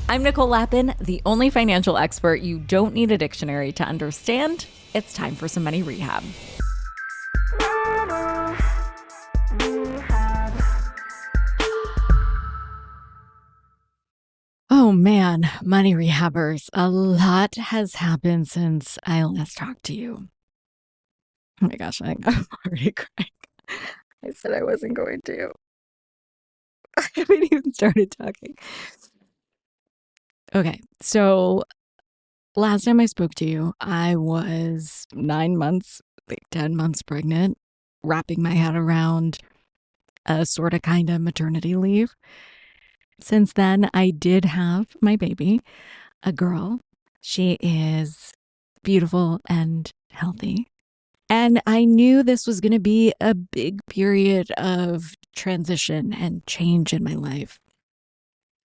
I'm Nicole Lappin, the only financial expert you don't need a dictionary to understand. It's time for some money rehab. Oh man, money rehabbers, a lot has happened since I last talked to you. Oh my gosh, I'm already crying. I said I wasn't going to. I haven't even started talking. Okay, so last time I spoke to you, I was 9 months, like 10 months pregnant, wrapping my head around a sort of kind of maternity leave. Since then, I did have my baby, a girl. She is beautiful and healthy. And I knew this was going to be a big period of transition and change in my life.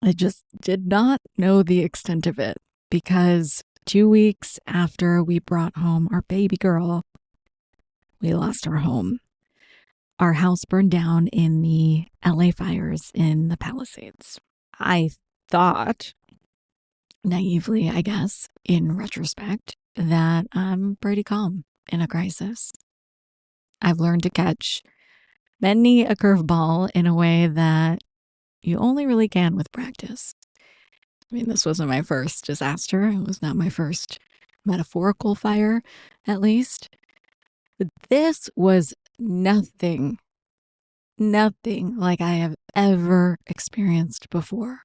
I just did not know the extent of it because 2 weeks after we brought home our baby girl, we lost our home. Our house burned down in the LA fires in the Palisades. I thought, naively, I guess, in retrospect, that I'm pretty calm in a crisis. I've learned to catch many a curveball in a way that you only really can with practice. I mean, this wasn't my first disaster. It was not my first metaphorical fire, at least. But this was nothing like I have ever experienced before.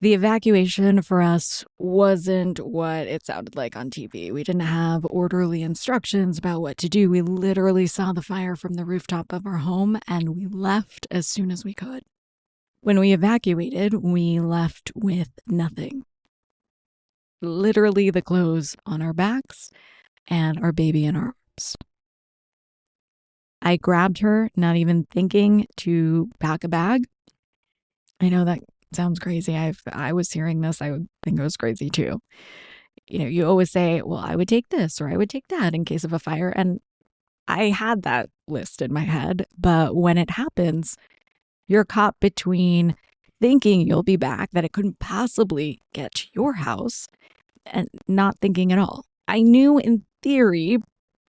The evacuation for us wasn't what it sounded like on TV. We didn't have orderly instructions about what to do. We literally saw the fire from the rooftop of our home and we left as soon as we could. When we evacuated, we left with nothing. Literally the clothes on our backs and our baby in our arms. I grabbed her, not even thinking to pack a bag. I know that sounds crazy. I was hearing this, I would think it was crazy too. You know, you always say, well, I would take this or I would take that in case of a fire. And I had that list in my head. But when it happens, you're caught between thinking you'll be back, that it couldn't possibly get to your house, and not thinking at all. I knew in theory,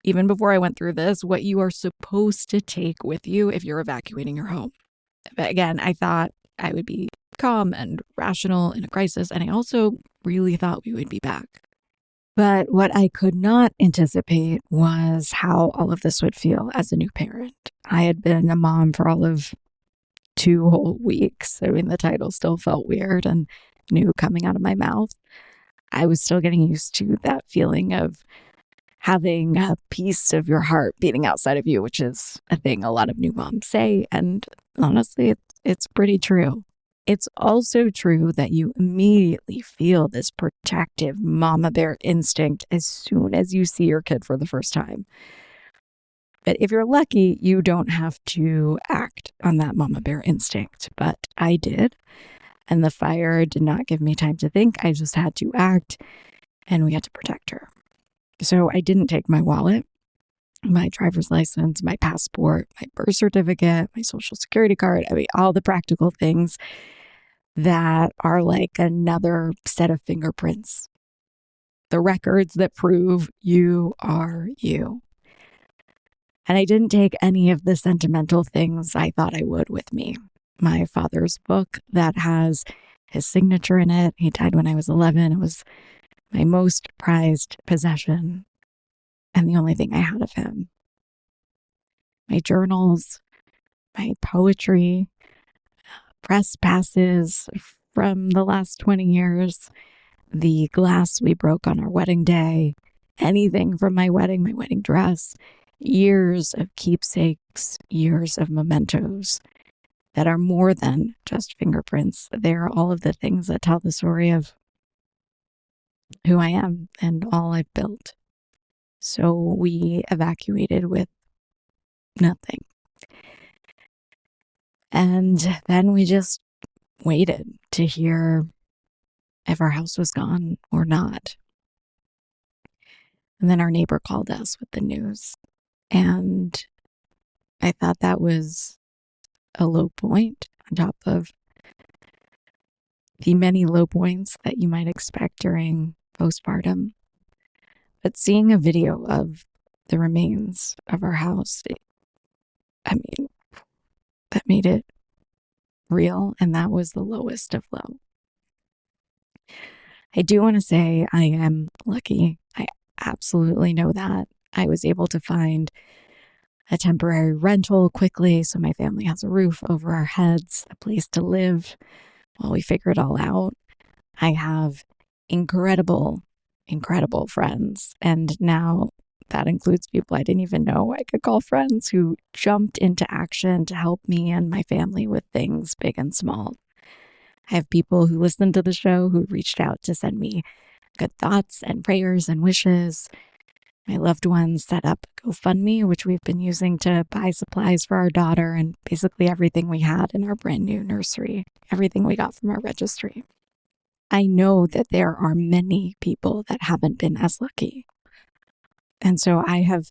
even before I went through this, what you are supposed to take with you if you're evacuating your home. But again, I thought I would be calm and rational in a crisis, and I also really thought we would be back. But what I could not anticipate was how all of this would feel as a new parent. I had been a mom for all of 2 whole weeks. I mean, the title still felt weird and new coming out of my mouth. I was still getting used to that feeling of having a piece of your heart beating outside of you, which is a thing a lot of new moms say. And honestly, it's pretty true. It's also true that you immediately feel this protective mama bear instinct as soon as you see your kid for the first time. But if you're lucky, you don't have to act on that mama bear instinct. But I did. And the fire did not give me time to think. I just had to act, and we had to protect her. So I didn't take my wallet, my driver's license, my passport, my birth certificate, my social security card. I mean, all the practical things that are like another set of fingerprints. The records that prove you are you. And I didn't take any of the sentimental things I thought I would with me. My father's book that has his signature in it. He died when I was 11. It was my most prized possession and the only thing I had of him. My journals, my poetry, press passes from the last 20 years, the glass we broke on our wedding day, anything from my wedding dress, years of keepsakes, years of mementos that are more than just fingerprints. They're all of the things that tell the story of who I am and all I've built. So we evacuated with nothing. And then we just waited to hear if our house was gone or not. And then our neighbor called us with the news. And I thought that was a low point on top of the many low points that you might expect during postpartum. But seeing a video of the remains of our house, I mean, that made it real, and that was the lowest of low. I do want to say I am lucky. I absolutely know that. I was able to find a temporary rental quickly so my family has a roof over our heads, a place to live while we figure it all out. I have incredible, incredible friends, and now that includes people I didn't even know I could call friends who jumped into action to help me and my family with things big and small. I have people who listen to the show who reached out to send me good thoughts and prayers and wishes. My loved ones set up GoFundMe, which we've been using to buy supplies for our daughter and basically everything we had in our brand new nursery, everything we got from our registry. I know that there are many people that haven't been as lucky. And so I have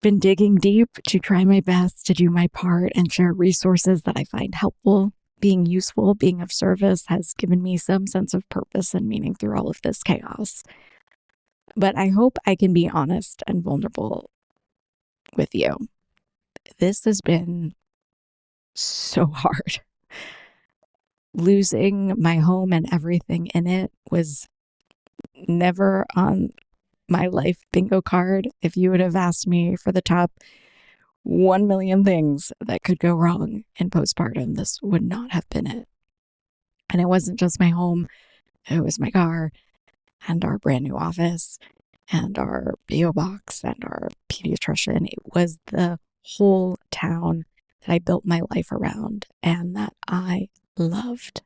been digging deep to try my best to do my part and share resources that I find helpful. Being useful, being of service has given me some sense of purpose and meaning through all of this chaos. But I hope I can be honest and vulnerable with you. This has been so hard. Losing my home and everything in it was never on my life bingo card. If you would have asked me for the top 1 million things that could go wrong in postpartum, this would not have been it. And it wasn't just my home, it was my car and our brand new office and our PO box and our pediatrician. It was the whole town that I built my life around and that I loved.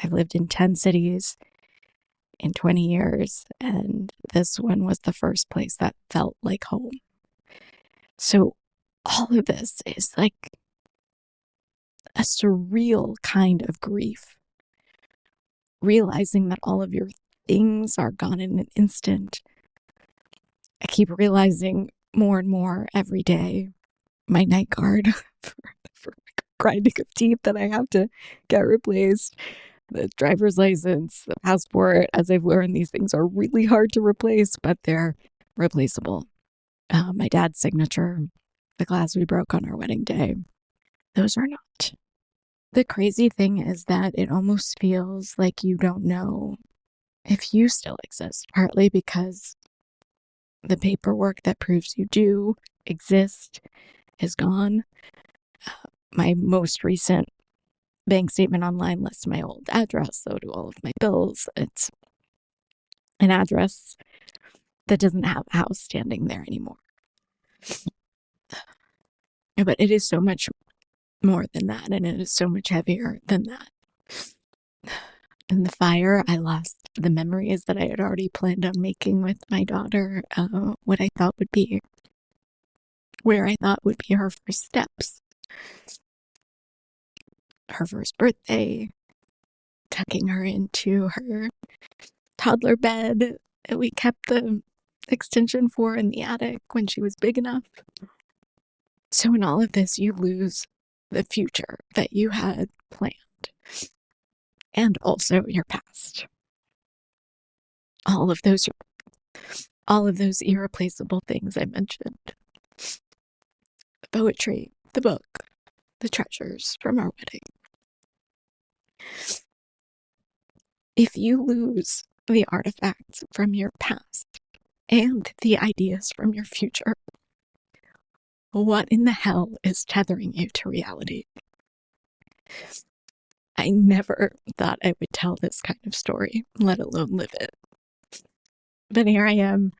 I've lived in 10 cities in 20 years, and this one was the first place that felt like home. So all of this is like a surreal kind of grief. Realizing that all of your things are gone in an instant. I keep realizing more and more every day my night guard for grinding of teeth that I have to get replaced, the driver's license, the passport. As I've learned, these things are really hard to replace, but they're replaceable. My dad's signature, the glass we broke on our wedding day, those are not. The crazy thing is that it almost feels like you don't know if you still exist, partly because the paperwork that proves you do exist is gone. My most recent bank statement online lists my old address, so do all of my bills. It's an address that doesn't have a house standing there anymore. But it is so much more than that, and it is so much heavier than that. In the fire, I lost the memories that I had already planned on making with my daughter, what I thought would be, where I thought would be her first steps, her first birthday, tucking her into her toddler bed that we kept the extension for in the attic when she was big enough. So in all of this, you lose the future that you had planned and also your past. All of those irreplaceable things I mentioned. The poetry, the book, the treasures from our wedding. If you lose the artifacts from your past and the ideas from your future, what in the hell is tethering you to reality? I never thought I would tell this kind of story, let alone live it. But here I am,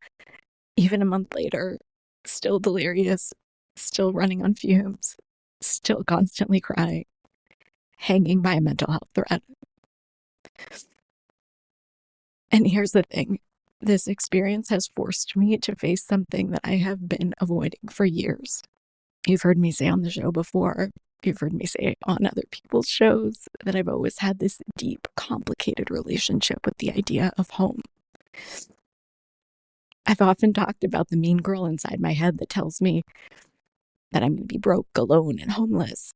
even a month later, still delirious, still running on fumes, still constantly crying, hanging by a mental health thread. And here's the thing. This experience has forced me to face something that I have been avoiding for years. You've heard me say on the show before, you've heard me say on other people's shows, that I've always had this deep, complicated relationship with the idea of home. I've often talked about the mean girl inside my head that tells me that I'm going to be broke, alone, and homeless.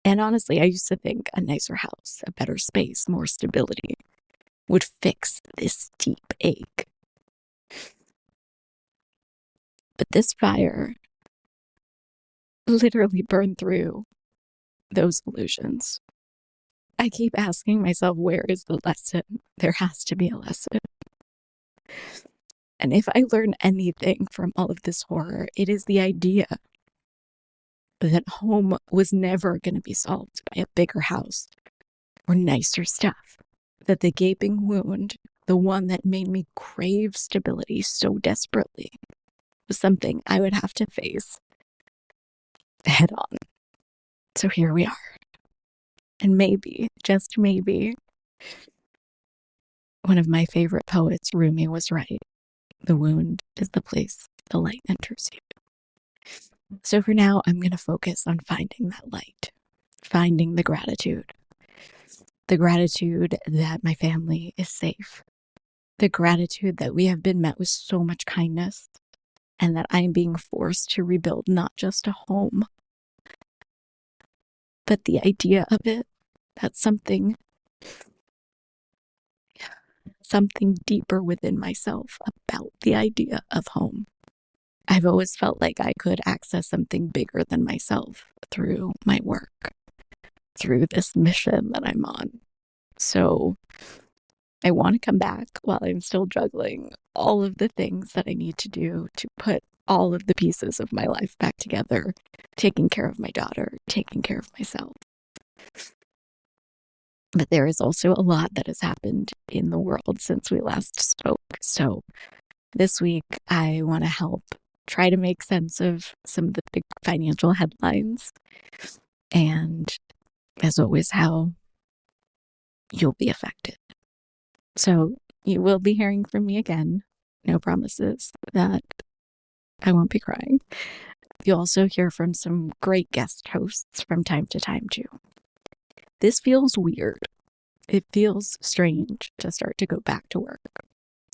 And honestly, I used to think a nicer house, a better space, more stability would fix this deep ache. But this fire literally burned through those illusions. I keep asking myself, where is the lesson? There has to be a lesson. And if I learn anything from all of this horror, it is the idea that home was never going to be solved by a bigger house or nicer stuff. That the gaping wound, the one that made me crave stability so desperately, was something I would have to face head on. So here we are. And maybe, just maybe, one of my favorite poets, Rumi, was right. The wound is the place the light enters you. So for now, I'm going to focus on finding that light, finding the gratitude that my family is safe, the gratitude that we have been met with so much kindness, and that I am being forced to rebuild not just a home, but the idea of it, that something deeper within myself about the idea of home. I've always felt like I could access something bigger than myself through my work, through this mission that I'm on. So I want to come back while I'm still juggling all of the things that I need to do to put all of the pieces of my life back together, taking care of my daughter, taking care of myself. But there is also a lot that has happened in the world since we last spoke. So this week, I want to help try to make sense of some of the big financial headlines. And as always, how you'll be affected. So you will be hearing from me again. No promises that I won't be crying. You'll also hear from some great guest hosts from time to time too. This feels weird. It feels strange to start to go back to work.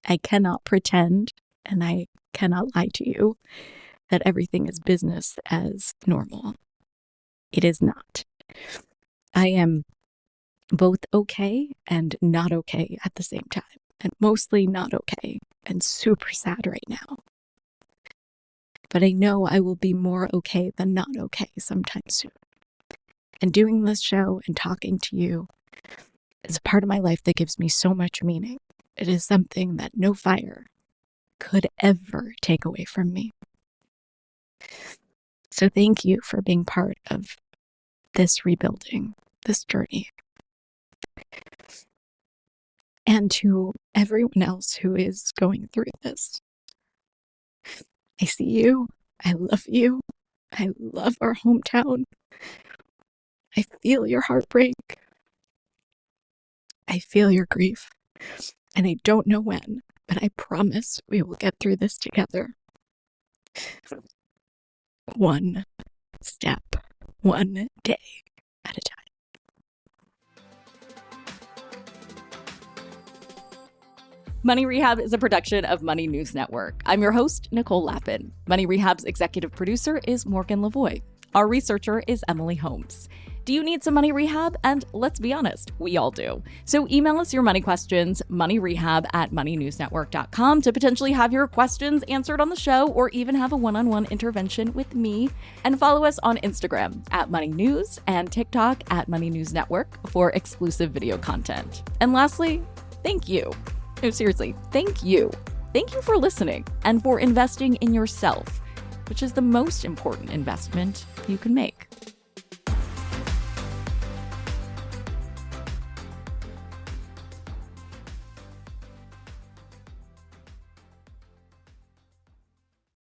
I cannot pretend, and I cannot lie to you, that everything is business as normal. It is not. I am both okay and not okay at the same time, and mostly not okay and super sad right now. But I know I will be more okay than not okay sometime soon. And doing this show and talking to you is a part of my life that gives me so much meaning. It is something that no fire could ever take away from me. So thank you for being part of this rebuilding, this journey. And to everyone else who is going through this, I see you. I love you. I love our hometown. I feel your heartbreak. I feel your grief. And I don't know when, but I promise we will get through this together. One step, one day at a time. Money Rehab is a production of Money News Network. I'm your host, Nicole Lappin. Money Rehab's executive producer is Morgan Lavoie. Our researcher is Emily Holmes. Do you need some money rehab? And let's be honest, we all do. So email us your money questions, moneyrehab@moneynewsnetwork.com, to potentially have your questions answered on the show or even have a one-on-one intervention with me. And follow us on Instagram @moneynews and TikTok @moneynewsnetwork for exclusive video content. And lastly, thank you. No, seriously, thank you. Thank you for listening and for investing in yourself, which is the most important investment you can make.